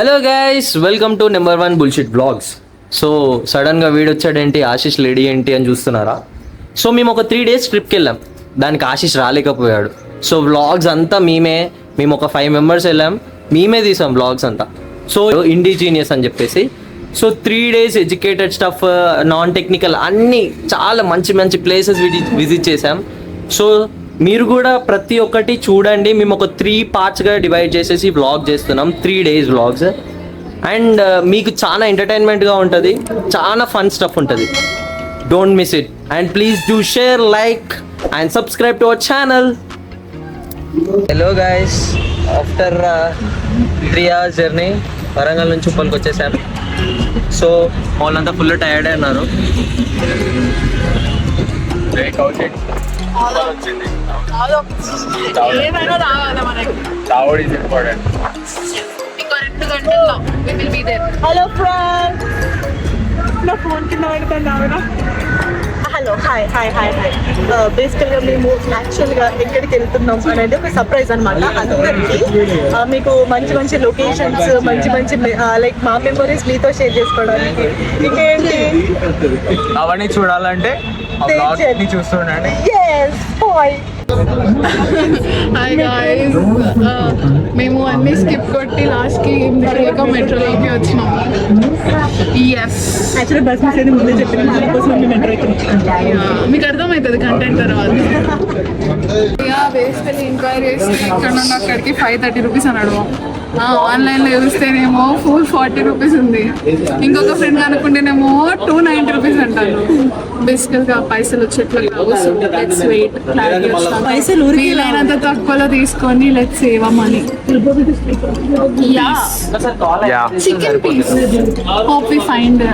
Hello guys, welcome to number 1 bullshit vlogs. So సడన్గా వీడు వచ్చాడేంటి, Ashish lady ఏంటి అని చూస్తున్నారా? సో మేము ఒక 3 days ట్రిప్కి వెళ్ళాం, దానికి ఆశీష్ రాలేకపోయాడు. సో వ్లాగ్స్ అంతా మేము ఒక 5 members వెళ్ళాం, మేమే తీసాం వ్లాగ్స్ అంతా. సో ఇండిజీనియస్ అని చెప్పేసి. So 3 days educated stuff, non technical అన్నీ చాలా మంచి మంచి ప్లేసెస్ విజిట్ చేసాం. సో మీరు కూడా ప్రతి ఒక్కటి చూడండి. మేము ఒక 3 partsగా డివైడ్ చేసేసి వ్లాగ్ చేస్తున్నాం, 3 days వ్లాగ్స్. అండ్ మీకు చాలా ఎంటర్టైన్మెంట్గా ఉంటుంది, చాలా ఫన్ స్టఫ్ ఉంటుంది. Don't miss it and please do share, like and subscribe to our channel. Hello guys, after 3 hours journey Warangal నుంచి ఉప్పల్కి వచ్చేసాం. సో వాళ్ళంతా ఫుల్ టైర్డ్ అన్నారు. ఏమైనా రావాలి మనకి. ఇంకో 2 గంటల్లో we will be there. Hello friends, నా ఫోన్ కింద పెడతాను ఆవిడ. Hello, hi hi hi hi. బేసికల్గా మేము యాక్చువల్గా ఎక్కడికి వెళ్తున్నాం అనేది ఒక సర్ప్రైజ్ అనమాట అందరికీ. మీకు మంచి మంచి లొకేషన్స్, మంచి మంచి లైక్ మా మెమరీస్ మీతో షేర్ చేసుకోవడానికి. ఇంకేంటి అవన్నీ చూడాలంటే చూస్తుండండి. హాయ్ గాయ్స్, మేము అన్ని స్కిప్ కొట్టి లాస్ట్కి లేక మెట్రోలోకి వచ్చినాము. ఎస్, యాక్చువల్లీ బస్ మిస్ అయితే ముందే చెప్పిన దానికోసం మేము మెట్రో మీకు అర్థమవుతుంది కంటెంట్ తర్వాత. బేసికలీ ఎంక్వైరీ చేస్తే ఇక్కడ నుండి అక్కడికి 530 rupees అని అడగం. ఆన్లైన్లో చూస్తేనేమో 440 rupees ఉంది. ఇంకొక ఫ్రెండ్ అనుకుంటేనేమో 290 rupees అంటాను. బేసికల్గా పైసలు వచ్చేట్లు లెట్స్ వెయిట్, పైసలు వీలైనంత తక్కువలో తీసుకొని let's save money. Chicken piece hope we find.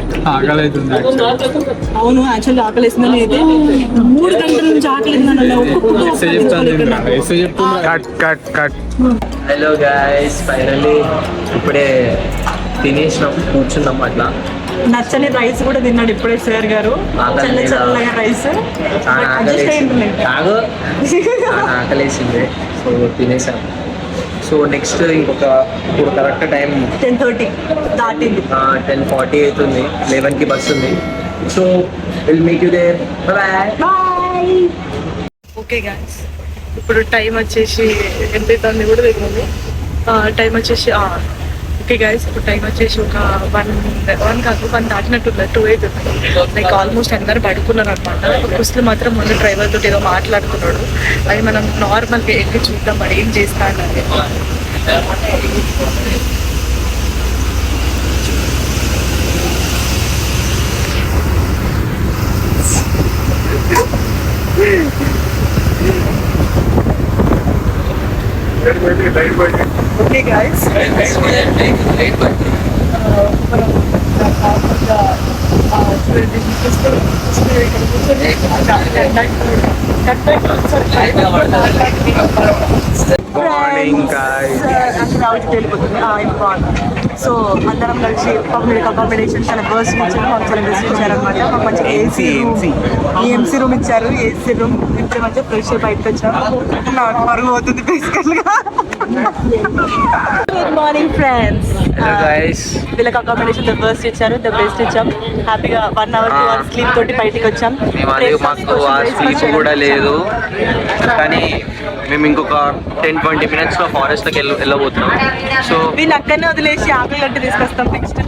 అవును, యాక్చువల్లీ ఆకలిస్తుందని అయితే 3 గంటల నుంచి ఆకలిందని హలో గైస్, ఫైనల్లీ ఇప్పుడే తినేసినాం, కూర్చున్నాం. అట్లా నచ్చని రైస్ కూడా తిన్నాడు ఇప్పుడే సార్ గారు, చల్ల చల్లగా రైస్. ఆకలేసింది, సో తినేసాం. సో నెక్స్ట్ ఇప్పుడు కరెక్ట్ టైం 10:30 దాటింది. 10:40 అవుతుంది, 11కి బస్ ఉంది. So will meet you there. Bye. Okay guys, ఇప్పుడు టైం వచ్చేసి ఎంత అవుతుంది కూడా తెలియదు. టైం వచ్చేసి ఓకే గాయ్స్, ఇప్పుడు టైం వచ్చేసి ఒక 1 కాదు 1 దాటినట్టుంది, 2 అవుతుంది. లైక్ ఆల్మోస్ట్ అందరు పడుకున్నారు అనమాట. కుస్తులు మాత్రం ముందు డ్రైవర్ తోటి ఏదో మాట్లాడుతున్నాడు. అది మనం నార్మల్గా వెళ్ళి చూద్దాం మరి ఏం చేస్తా అన్నది. ఓకే గాయ్స్, సో అందరం కలిసి అకామిడేషన్ చాలా బస్ ఇచ్చారు, మాకు చాలా బెస్ట్ ఇచ్చారనమాట. మాకు మంచి ఏఎంసీ రూమ్ ఇచ్చారు. ఏసీ రూమ్ ఇచ్చే మంచిగా ఫ్రెష్ బయటకు వచ్చాము. నాకు మరుగు అవుతుంది బేసికల్గా. Good morning friends. వీళ్ళకి అకామిడేషన్ ద బెస్ట్ ఇచ్చారు, ద బెస్ట్ ఇచ్చాం. హ్యాపీగా 1 hour 2 hours స్లీప్ తోటి బయటికి వచ్చాం. మాకు ఆ స్లీప్ కూడా లేదు, కానీ మేము ఇంకొక 10-20 minutes లో ఫారెస్ట్ లోకి వెళ్ళబోతున్నాం. సో వీళ్ళు అక్కడనే వదిలేసి ఆకలి గట్టి తీసుకొస్తాం నెక్స్ట్.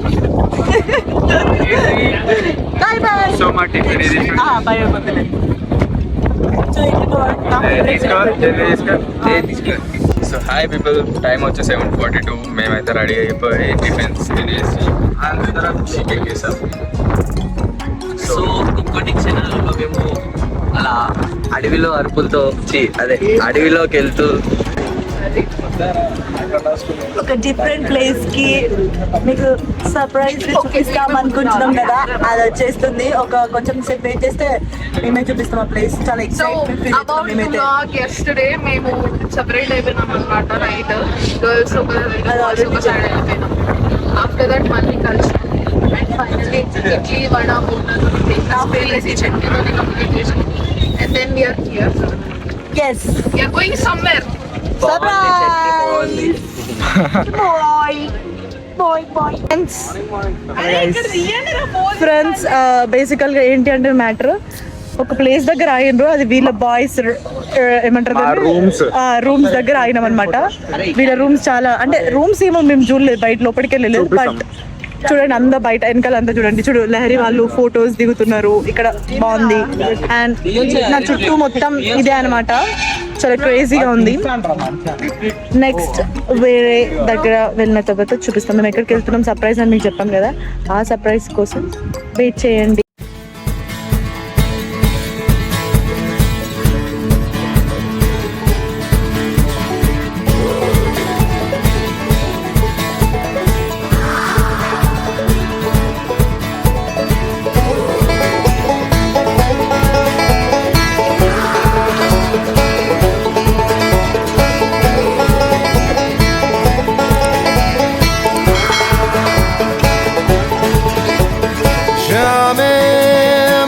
Bye bye. సో మా బాయ్ వద్దులే. సో హాయ్ పీపుల్, టైం వచ్చి 7:42. మేమైతే రెడీ అయిపోయి టిఫిన్స్ తినేసి అందరం చికెన్ చేసాం. సో ఇంకొన్ని క్షణాలలో మేము అలా అడవిలో అరుపులతో అడవిలోకి వెళ్తూ ఒక డిఫరెంట్ ప్లేస్ కి మీకు సర్ప్రైజ్ చూపిస్తాం అనుకుంటున్నాం కదా, అది వచ్చేస్తుంది. కొంచెం సేపు వెయిట్ చేస్తే మేమే చూపిస్తాం ఆ ప్లేస్. చాలా ఎక్సైట్మెంట్ ఫీల్ అవుతున్నాం మేమైతే. yesterday మేము సెపరేట్ అయిపోయినాం అనమాట. నైట్ గర్ల్స్ ఒక సైడ్ అయిపోయినాం. ఆఫ్టర్ దట్ మళ్ళీ కలిసి అండ్ ఫైనల్లీ ఇడ్లీ వడ చట్నీతో కంప్లీట్ చేసాం. And then we are here. Yes, We are going somewhere. surprise. Boy. Friends బేసికల్ గా ఏంటి అంటే మ్యాటర్, ఒక ప్లేస్ దగ్గర ఆగినరు, అది వీళ్ళ బాయ్స్ ఏమంటారు రూమ్స్ దగ్గర ఆగినాం అనమాట. వీళ్ళ రూమ్స్ చాలా అంటే రూమ్స్ ఏమో మేము చూడలేదు, బయట లోపలికి వెళ్ళలేదు. బట్ చూడండి అంతా బయట వెనకాల అంతా చూడండి, చూడు లహరి వాళ్ళు ఫొటోస్ దిగుతున్నారు, ఇక్కడ బాగుంది. అండ్ నా చుట్టూ మొత్తం ఇదే అనమాట, చాలా క్రేజీగా ఉంది. నెక్స్ట్ వేరే దగ్గర వెళ్ళిన తర్వాత చూపిస్తాం మేము ఎక్కడికి వెళ్తున్నాం, సర్ప్రైజ్ అని మీకు చెప్పాం కదా, ఆ సర్ప్రైజ్ కోసం వెయిట్ చేయండి.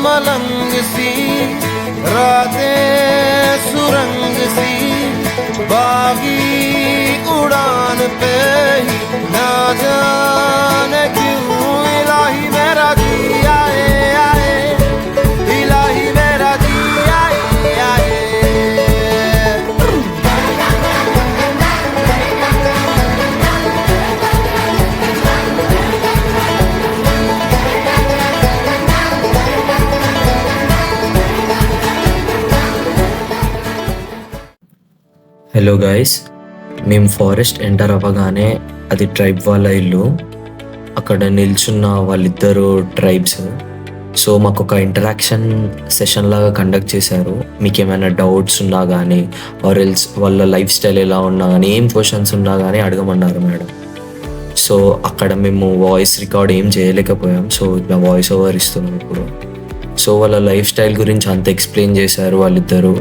मलंग सी रातें सुरंग सी बागी उड़ान पे ना जाने क्यों इलाही मेरा जी आए आए, इलाही मेरा जी आए आए. హలో గాయస్, మేము ఫారెస్ట్ ఎంటర్ అవ్వగానే అది ట్రైబ్ వాళ్ళ ఇల్లు. అక్కడ నిల్చున్న వాళ్ళిద్దరు ట్రైబ్స్. సో మాకు ఒక ఇంటరాక్షన్ సెషన్ లాగా కండక్ట్ చేశారు. మీకు ఏమైనా డౌట్స్ ఉన్నా కానీ ఆర్ ఎల్స్ వాళ్ళ లైఫ్ స్టైల్ ఎలా ఉన్నా కానీ ఏం క్వశ్చన్స్ ఉన్నా కానీ అడగమన్నారు మేడం. సో అక్కడ మేము వాయిస్ రికార్డ్ ఏం చేయలేకపోయాం, సో ఇట్లా వాయిస్ ఓవర్ ఇస్తున్నాం ఇప్పుడు. సో వాళ్ళ లైఫ్ స్టైల్ గురించి అంత ఎక్స్ప్లెయిన్ చేశారు వాళ్ళిద్దరు.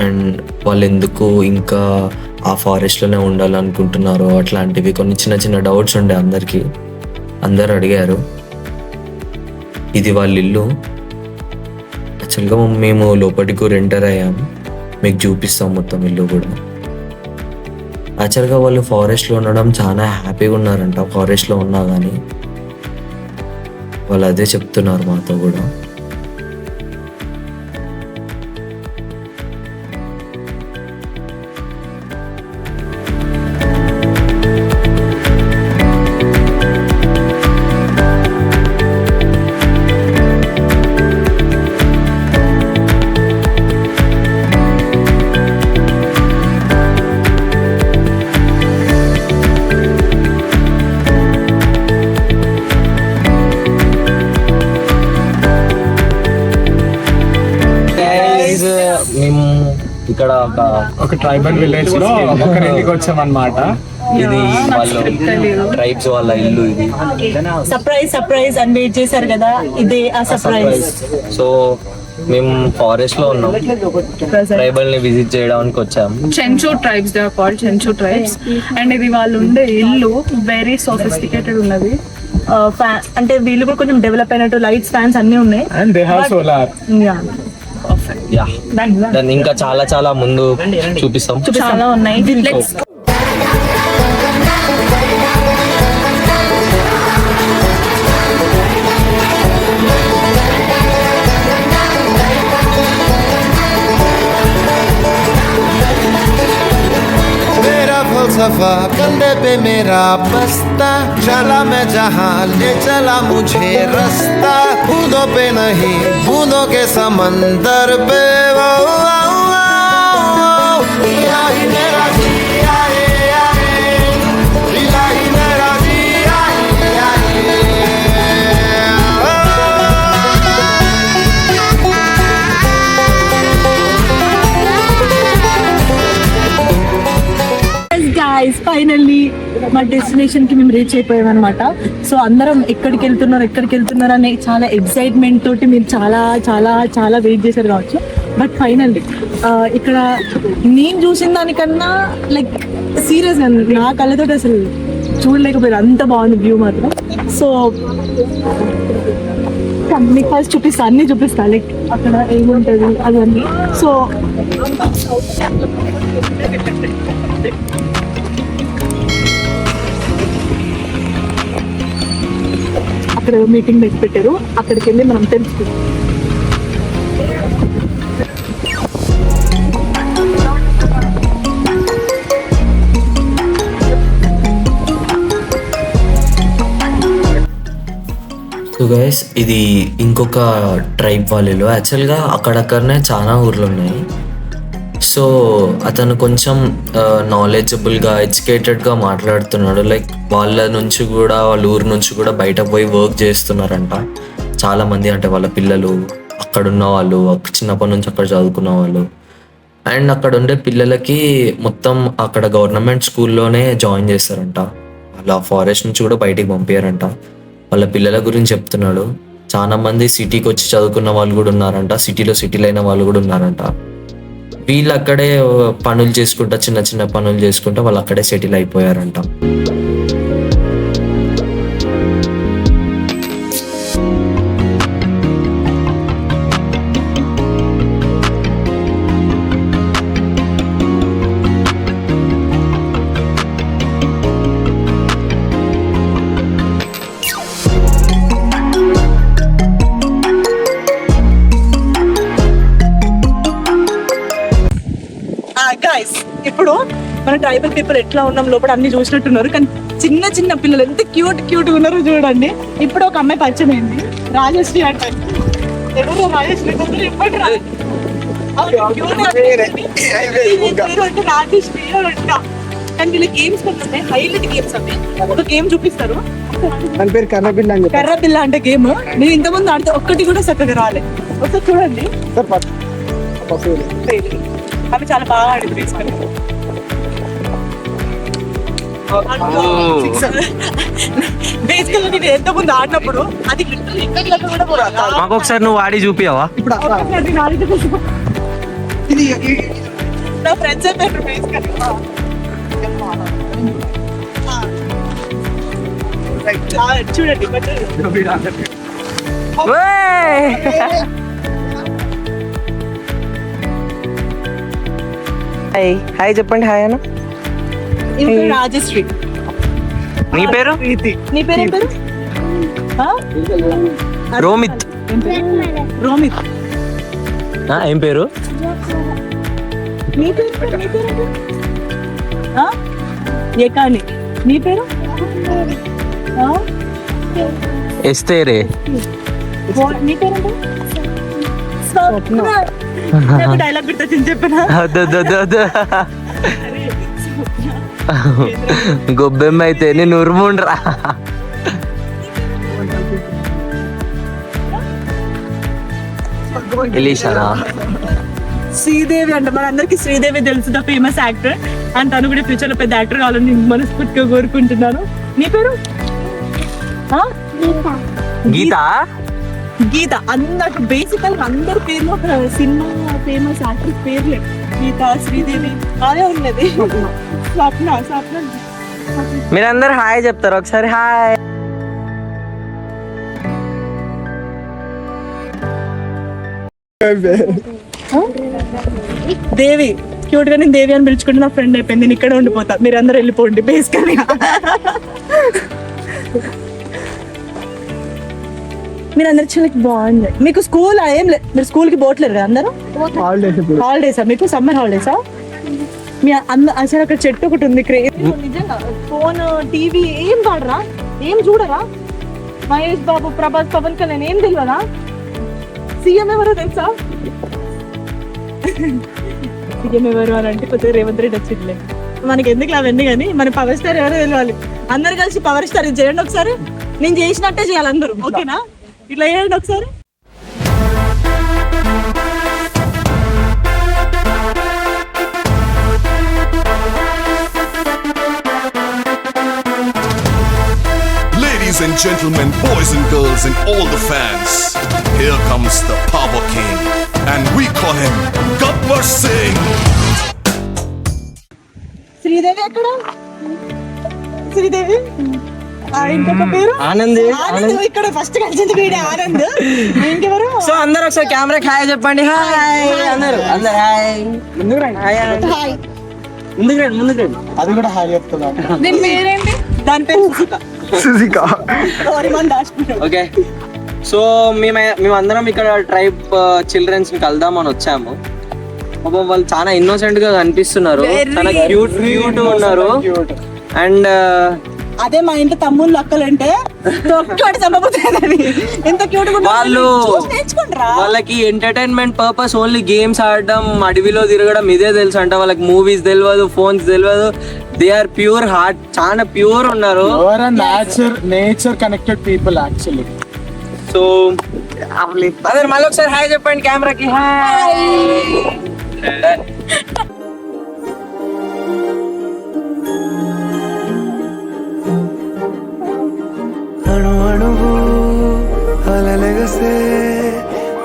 అండ్ వాళ్ళు ఎందుకు ఇంకా ఆ ఫారెస్ట్లోనే ఉండాలనుకుంటున్నారో అట్లాంటివి కొన్ని చిన్న చిన్న డౌట్స్ ఉండే అందరికీ. అందరు అడిగారు. ఇది వాళ్ళ ఇల్లు. యాక్చువల్గా మేము లోపలికి కూడా ఎంటర్ అయ్యాం, మీకు చూపిస్తాం మొత్తం ఇల్లు కూడా. యాక్చువల్గా వాళ్ళు ఫారెస్ట్లో ఉండడం చాలా హ్యాపీగా ఉన్నారంట. ఫారెస్ట్లో ఉన్నా కానీ వాళ్ళు అదే చెప్తున్నారు మాతో కూడా. మేము ఇక్కడ ఒక ట్రైబల్ విలేజ్ లో ఒకరింటికి వచ్చామన్నమాట. ఇది వాళ్ళు ట్రైబ్స్ వాళ్ళ ఇల్లు. ఇది సర్ప్రైజ్ అని వెయిట్ చేశారు కదా, ఇదే ఆ సర్ప్రైజ్. సో మేము ఫారెస్ట్ లో ఉన్నాం, ట్రైబల్ ని విజిట్ చేయడానికి వచ్చాము. Chenchu tribes, they are called Chenchu tribes. And ఇది వాళ్ళు ఉండే ఇల్లు వెరీ సోఫిస్టికేటెడ్ ఉన్నది. అంటే వీళ్ళు కూడా కొంచెం డెవలప్ అయినట్టు, లైట్స్ ఫ్యాన్స్ అన్ని ఉన్నాయి. And they have solar. Yeah, దాన్ని ఇంకా చాలా చాలా ముందు చూపిస్తాం. చాలా ఉన్నాయి. फलसफा कंधे पे मेरा बस्ता, चला मैं जहाँ ले चला मुझे रास्ता, बूंदों पे नहीं बूंदों के समंदर पे वो इलाही मेरा जी आए आए, इलाही मेरा जी आए आए. గైస్ ఫైనల్లీ మా డెస్టినేషన్ కి మేము రీచ్ అయిపోయాం అనమాట. సో అందరం ఎక్కడికి వెళ్తున్నారు అనే చాలా ఎక్సైట్మెంట్ తోటి మీరు చాలా చాలా చాలా వెయిట్ చేశారు కావచ్చు. బట్ ఫైనల్లీ ఇక్కడ నేను చూసిన దానికన్నా లైక్ సీరియస్గా నా కళ్ళతో అసలు చూడలేకపోయారు, అంత బాగుంది వ్యూ మాత్రం. సో మీకు ఫస్ట్ అన్ని చూపిస్తా లైక్ అక్కడ ఏముంటుంది అవన్నీ. సో అక్కడ మీటింగ్ పెట్టి పెట్టారు, అక్కడికి వెళ్ళి మనం తెలుసుకుందాం. సో గైస్ ఇది ఇంకొక ట్రైబ్ వాళ్ళు. యాక్చువల్గా అక్కడక్కడనే చాలా ఊర్లు ఉన్నాయి. సో అతను కొంచెం నాలెడ్జబుల్గా ఎడ్యుకేటెడ్గా మాట్లాడుతున్నాడు. లైక్ వాళ్ళ నుంచి కూడా, వాళ్ళ ఊరు నుంచి కూడా బయటకు పోయి వర్క్ చేస్తున్నారంట చాలామంది. అంటే వాళ్ళ పిల్లలు అక్కడున్న వాళ్ళు, చిన్నప్పటి నుంచి అక్కడ చదువుకున్న వాళ్ళు. అండ్ అక్కడ ఉండే పిల్లలకి మొత్తం అక్కడ గవర్నమెంట్ స్కూల్లోనే జాయిన్ చేస్తారంట. అలా ఫారెస్ట్ నుంచి కూడా బయటికి పంపించారంట. వాళ్ళ పిల్లల గురించి చెప్తున్నాడు. చాలా మంది సిటీకి వచ్చి చదువుకున్న వాళ్ళు కూడా ఉన్నారంట, సిటీలో సెటిల్ అయిన వాళ్ళు కూడా ఉన్నారంట. వీళ్ళు అక్కడే పనులు చేసుకుంటా, చిన్న చిన్న పనులు చేసుకుంటా వాళ్ళు అక్కడే సెటిల్ అయిపోయారంట. గైస్ ఇప్పుడు మన ట్రైబల్ పీపుల్ ఎట్లా ఉన్నాం లోపల అన్ని చూసినట్టున్నారు, కానీ చిన్న చిన్న పిల్లలు ఎంత క్యూట్ ఉన్నారో చూడండి. ఇప్పుడు ఒక అమ్మాయి పరిచయం అయింది, రాజశ్రీ అంట. ఎవరో రాజశ్రీ ఇప్పటి రాజశ్రీ అంట. కానీ వీళ్ళ గేమ్స్ కొన్ని ఉన్నాయి, హైలైట్ గేమ్స్ అవి. ఒక గేమ్ చూపిస్తారు, కర్ర బిల్ల అంటే గేమ్. నేను ఇంతకుముందు ఆడితే ఒక్కటి కూడా చక్కగా రాలేదు. ఒకసారి చూడండి, అవి చాలా బాగా ఆడింది. తీసుకొని బేసికల్ నేను ఎంత ముందు ఆడినప్పుడు అది కూడా మాకు ఒకసారి నువ్వు ఆడి చూపియావా? నా ఫ్రెండ్స్ అయిపోయారు బేసికల్. చూడండి హాయ్ చెప్పండి. హాయ్ అన్న. రాజశ్రీ. నీ పేరు? నీ పేరు ఏం పేరు? రోమిత్. రోమిత్. ఏం పేరు? నీ పేరు? ఏకాని. నీ పేరు? ఎస్తేరే. నీ పేరు? డైలాగ్ గుర్తొచ్చింది చెప్పనా? గొబ్బెమ్మ అయితే నేను ఉరుముండ్రా. ఎలీషానా? శ్రీదేవి అంట. మనందరికి శ్రీదేవి తెలుసు, ద ఫేమస్ యాక్టర్. అండ్ తను కూడా ఫ్యూచర్ లో పెద్ద యాక్టర్ కావాలని మనస్ఫూర్తిగా కోరుకుంటున్నాను. నీ పేరు? గీత. గీత. అందరు బేసికల్ అందరి పేర్లు ఒక సినిమా ఫేమస్ యాక్ట్రెస్ పేర్లే. గీత, శ్రీదేవి అదే ఉన్నది. స్వప్న. మీరందరు హాయ్ చెప్తారు ఒకసారి. హాయ్. దేవి. క్యూట్ గా నేను దేవి అని పిలుచుకుంటే నా ఫ్రెండ్ అయిపోయింది. నేను ఇక్కడ ఉండిపోతా, మీరు అందరు వెళ్ళిపోండి. బేసికల్ మీరు అందరు చాలా బాగుంది. మీకు స్కూల్ ఏం లేదు, మీరు స్కూల్ కి పోవట్లేరు కదా అందరూ? హాలిడేసా మీకు? సమ్మర్ హాలిడేసా? మీ అసలు అక్కడ చెట్టు ఒకటి ఉంది. నిజంగా ఫోన్, టీవీ ఏం వాడరా? ఏం చూడరా? మహేష్ బాబు, ప్రభాస్, పవన్ కళ్యాణ్ ఏం తెలియదా? సీఎం ఎవరో తెలుసా? సీఎం ఎవరు అని అంటే కొద్దిగా రేవంత్ రెడ్డి వచ్చిందిలే. మనకి ఎందుకు అవన్నీ, కానీ మన పవర్ స్టార్ ఎవరో తెలియాలి. అందరు కలిసి పవర్ స్టార్ ఇది చేయండి ఒకసారి. నేను చేసినట్టే చేయాలి అందరూ, ఓకేనా? ఇట్లా చేయండి ఒకసారి. Ladies and gentlemen, boys and girls and all the fans, here comes the Power King and we call him Gabbar Singh. Sridevi ఎక్కడ? శ్రీదేవి ఇంకొక పేరు ఆనంద్. ఇక్కడ ఫస్ట్ కలిసింది వీడే ఆనంద్. ఇంకెవరు? సో అందరు ఒకసారి కెమెరాకి హాయ్ చెప్పండి. హాయ్ అందరు. హాయ్. ముందుకు రండి. ముందుకు రండి. అది కూడా హాయ్ చెప్తున్నా. దీని పేరేంటి? దాని పేరు సుజిత. ఓకే, సో మేమందరం ఇక్కడ ట్రైబ్ చిల్డ్రన్స్ ని కలుద్దామని వచ్చాము. పాపం వాళ్ళు చాలా ఇన్నోసెంట్ గా కనిపిస్తున్నారు, చాలా క్యూట్ ఉన్నారు. అండ్ అదే మా ఇంట్లో తమ్ముళ్ళు అక్కలంటే వాళ్ళకి ఎంటర్టైన్మెంట్ పర్పస్ ఓన్లీ గేమ్స్ ఆడడం, అడవిలో తిరగడం ఇదే తెలుసు అంట. వాళ్ళకి మూవీస్ తెలియదు, ఫోన్స్ తెలియదు. దే ఆర్ ప్యూర్ హార్ట్, చాలా ప్యూర్ ఉన్నారు. Nature connected people actually. So అదే మళ్ళీ ఒకసారి హాయ్ చెప్పండి కెమెరాకి. హాయ్. అణు అణువు అలలెగసే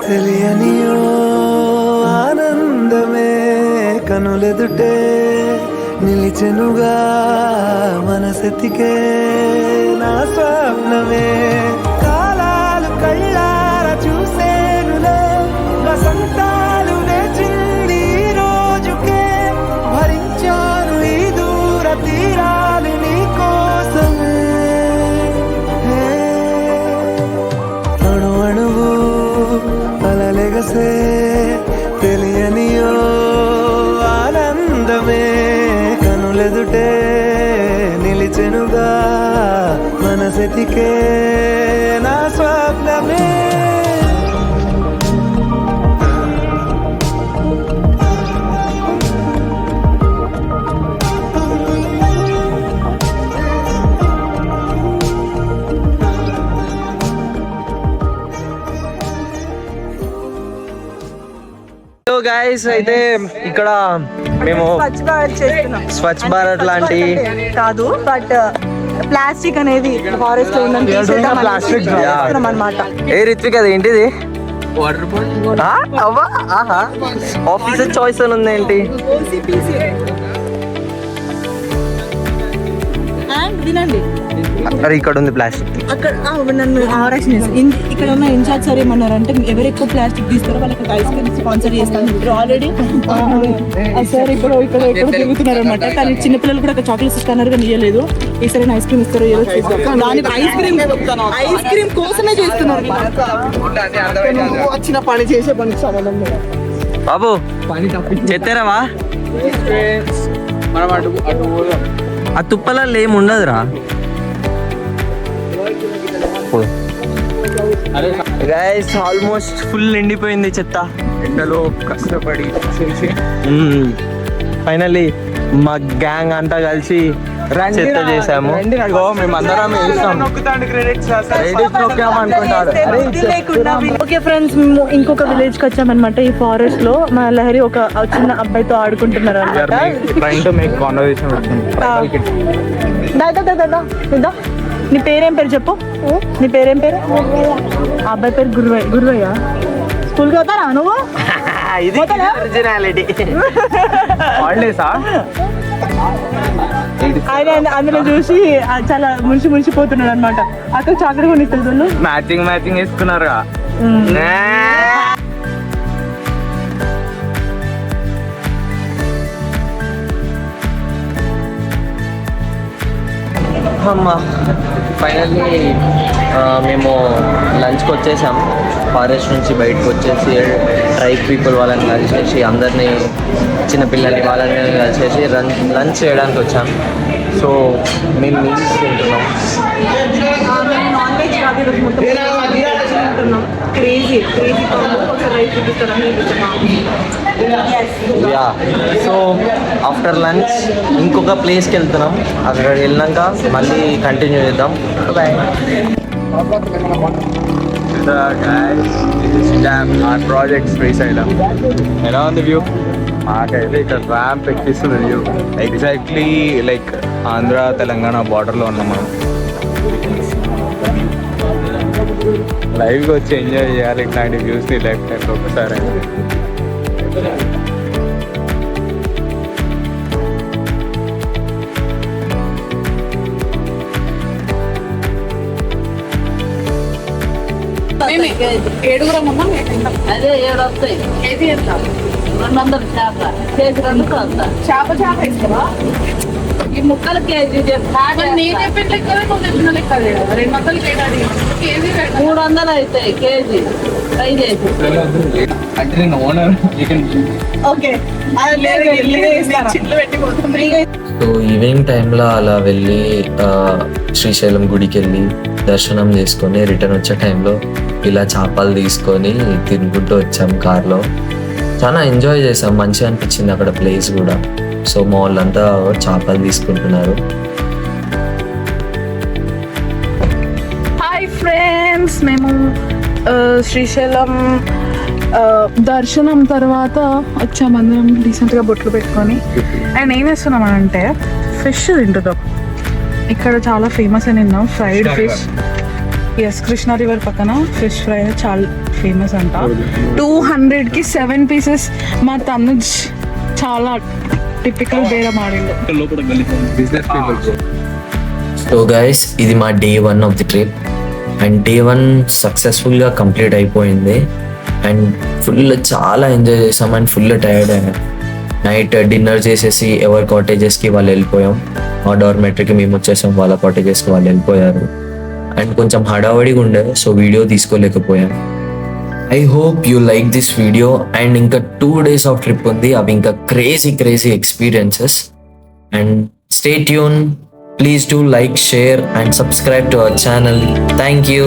తెలియనియో ఆనందమే కనులెదుటే నిలిచెనుగా మనసెతికే నా స్వప్నమే కాలాలు కళ్ళార చూసేనులే వసంతాలు వేచింది ఈ రోజుకే భరించాను ఈ దూర తీరాలు నీ కోసమే అణు అణువు అలలెగసే తెలియనియో ఆనందమే కనులెదుటే నిలిచెనుగా మనసెతికే నా స్వప్నమే. సో గైస్, అయితే ఇక్కడ మేము స్వచ్ఛ భారత్ చేస్తున్నాం. స్వచ్ఛ భారత్ లాంటి కాదు, బట్ ప్లాస్టిక్ అనేది ఫారెస్ట్ లో ఉందని తీసేద్దాం అన్నమాట. ఏ రిత్విక్ అది ఏంటిది? Water bottle. ఆఫీసర్ చాయిస్ అని ఉంది ఏంటి? వినండి, అరే ఇక్కడ ఉంది ప్లాస్టిక్. అక్కడ నన్ను ఆరాక్షన్ ఇక్కడ ఉన్న ఇన్ఛార్జ్ సార్ ఏమన్నారంటే ఎవరు ఎక్కువ ప్లాస్టిక్ తీస్తారో వాళ్ళకి ఐస్ క్రీమ్ స్పాన్సర్ చేస్తాను. ఆల్రెడీ సార్ ఇప్పుడు ఇక్కడ ఎక్కడ తిరుగుతున్నారు అనమాట. కానీ చిన్నపిల్లలు కూడా అక్కడ చాక్లెట్స్ ఇస్తున్నారు కానీ ఇవ్వలేదు. ఈసారి ఐస్ క్రీమ్ ఇస్తారో ఏదో చూస్తాం. దానికి ఐస్ క్రీమ్ కోసమే చేస్తున్నారు. వచ్చిన పని చేసే పనికి సంబంధం లేదు బాబు. చెత్తేరావా? మనం అటు పోదాం. ఆ తుప్పలలో ఏమి ఉండదురా. గైస్ ఆల్మోస్ట్ ఫుల్ ఎండిపోయింది చెత్త. ఎండలో కష్టపడి చేసి ఫైనల్లీ మా గ్యాంగ్ అంతా కలిసి చెత్త చేసాము. మేమందరం ఓకే ఫ్రెండ్స్, మేము ఇంకొక విలేజ్ కి వచ్చామన్నమాట. ఈ ఫారెస్ట్ లో మా లహరి ఒక చిన్న అబ్బాయితో ఆడుకుంటున్నారు అనమాట. నీ పేరేం పేరు చెప్పు, నీ పేరేం పేరు? ఆ అబ్బాయి పేరు గురువయ్య. స్కూల్కి వెళ్తారా నువ్వు? ఆయన అందులో చూసి చాలా మునిసిపోతున్నాడు అనమాట. అక్కడ చాక్లెట్ కొనిస్తారు. మ్యాచింగ్ వేసుకున్నారు. అమ్మా ఫైనల్లీ మేము లంచ్కి వచ్చేసాం. ఫారెస్ట్ నుంచి బయటకు వచ్చేసి ట్రైబ్ పీపుల్ వాళ్ళని కలిసేసి అందరినీ చిన్నపిల్లల్ని వాళ్ళని కలిసేసి లంచ్ చేయడానికి వచ్చాం. సో మేము మీల్స్ తింటున్నాం. యా, సో ఆఫ్టర్ లంచ్ ఇంకొక ప్లేస్కి వెళ్తున్నాం. అక్కడ వెళ్ళినాక మళ్ళీ కంటిన్యూ చేద్దాం. బాయ్. our project Srisaila. ఎలా ఉంది వ్యూ? మాకైతే ఇక్కడ ర్యాంప్ ఎక్కిస్తుంది view. Exactly like Andhra Telangana బార్డర్లో ఉన్నాం మనం. లైవ్గా వచ్చి ఎంజాయ్ చేయాలి ఇట్లాంటి వ్యూస్ని లైఫ్ టైంలో ఒకసారి. ఏడుగురం ఉన్నాం. అదే 7 వస్తాయి. ఏది ఎంత? 200 చేప చేసి 2 చేప ఇస్తావా? ఈ ముక్కలు కేజీ మరి నేను చెప్పిన లెక్క నువ్వు చెప్పిన లెక్క అదే కదా. 200 కేజీ పెట్టాలి. 300 అవుతాయి కేజీ ట్రై చేసి. అంటే నేను ఓనర్ ఓకే సో ఈవినింగ్ టైంలో అలా వెళ్ళి శ్రీశైలం గుడికి వెళ్ళి దర్శనం చేసుకొని రిటర్న్ వచ్చే టైంలో ఇలా చేపలు తీసుకొని తినుకుంటూ వచ్చాం కార్లో. చాలా ఎంజాయ్ చేసాం, మంచిగా అనిపించింది అక్కడ ప్లేస్ కూడా. సో మా వాళ్ళంతా చేపలు తీసుకుంటున్నారు. హాయ్ ఫ్రెండ్స్, మేము శ్రీశైలం దర్శనం తర్వాత వచ్చాము అందరం రీసెంట్గా బొట్లు పెట్టుకొని. అండ్ ఏం చేస్తున్నామంటే ఫిష్ తింటున్నాం. ఇక్కడ చాలా ఫేమస్ అని విన్నాం, fried fish. Yes, Krishna river పక్కన ఫిష్ ఫ్రై చాలా ఫేమస్ అంట. 200కి 7 పీసెస్. మా తనుజ్ చాలా టిపికల్ బేరం ఆడిండు. Business people. సో గైస్, ఇది మా day 1 of the trip. And day 1 సక్సెస్ఫుల్గా కంప్లీట్ అయిపోయింది. అండ్ ఫుల్ చాలా ఎంజాయ్ చేసాం అండ్ ఫుల్ టైర్డ్ అయ్యాం. నైట్ డిన్నర్ చేసేసి ఎవరి కాటేజెస్కి వాళ్ళు వెళ్ళిపోయాం. మా డార్మెటరీకి మేము వచ్చేసాం, వాళ్ళ కాటేజెస్కి వాళ్ళు వెళ్ళిపోయారు. అండ్ కొంచెం హడావడిగా ఉండే, సో వీడియో తీసుకోలేకపోయాం. I hope you like this video. And ఇంకా 2 days ఆఫ్ ట్రిప్ ఉంది, అవి ఇంకా crazy experiences. And stay tune. Please do like, share and subscribe to our channel. Thank you.